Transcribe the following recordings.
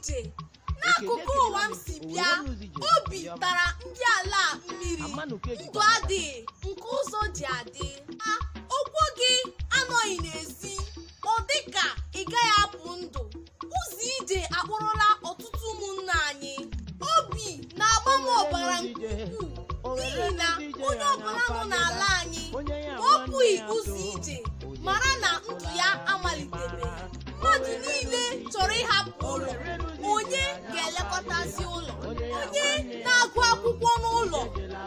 ije n'akụkụ ụwa m si bịa. Obi tara ndị ala mmiri, ndụ adịghị nke ụzọ ji adị. Ụkwụ gị anọghị n'ezi, ọ dịka ị gaghị apụ ndụ. Ụzọ ije akpọrọla ọtụtụ ụmụnne anyị. Obi na-agba m ọbara nke ukwuu n'ihi na onye ọbụla nọ n'ala anyị ma ọ pụghị ụzọ ije mara na ndụ ya amalitebeghị. Mmadụ niile chọrọ ịhapụ ụlọ, onye ga-elekọtazi ụlọ? Onye na-agụ akwụkwọ n'ụlọ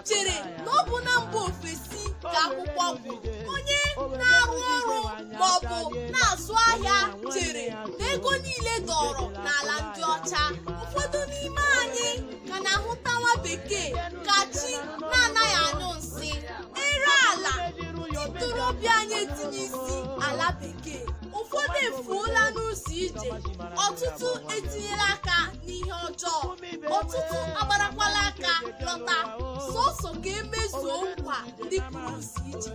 chere na ọ bụ na mba ofesi ka akwụkwọ bụ. Onye na-arụ ọrụ ma ọ bụ na-azụ ahịa chere na ego niile dọrọ n'ala ndị ọcha. Ụfọdụ n'ime anyị ka na-ahụta nwa bekee ka chi na-anaghị anyụ nsị. Ere ala, ndị ntorobịa anyị etinye isi ala bekee. Ụfọdụ efuola n'ụzọ ije, ọtụtụ etinyela aka n'ihe ọjọọ, ọtụtụ agbarakwala aka lọta sọsọ ka emezuo nkwa ndị pụrụ ụzọ ije.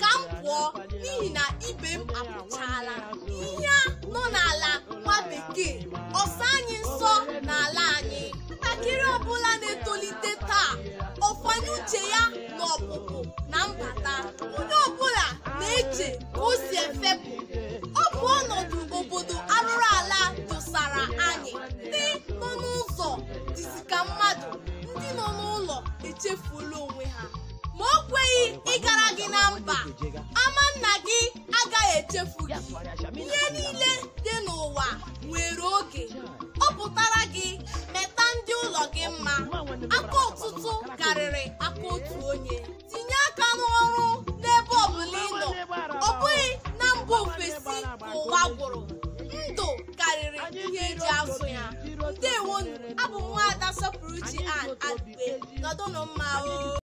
Ka m pụọ n'ihi na ibe m apụchaala. Ihe nọ n'ala nwa bekee ọsa anyị nsọ n'ala anyị. Ntakịrị ọbụla na-etolite taa ọfanye uche ya n'ọpụpụ na mbata. Onye ọbụla na-eche ka o si efepụ. Ọ bụ ọnọdụ obodo arụrụ ala dosara anyị. Ndị nọ n'ụzọ dịzi ka mmadụ, ndị nọ n'ụlọ echefuola onwe ha. Ma o kweghị ịgara gị na mba, ama nna gị agaghị echefu gị. Ihe niile dị n'ụwa nwere oge. Ọ pụtara gị meta ndị ụlọ gị mma. Aka ọtụtụ karịrị aka otu onye. Tinye aka n'ọrụ n'ebe ọbụla ị nọ, ọ bụghị na mba ofesi ka ụwa gwụrụ. Ndụ karịrị ihe eji azụ ya. Ndewonu, abụ m Nwaada Sọpụrụchi Ann Adịbe. Nọdụnụ mma o.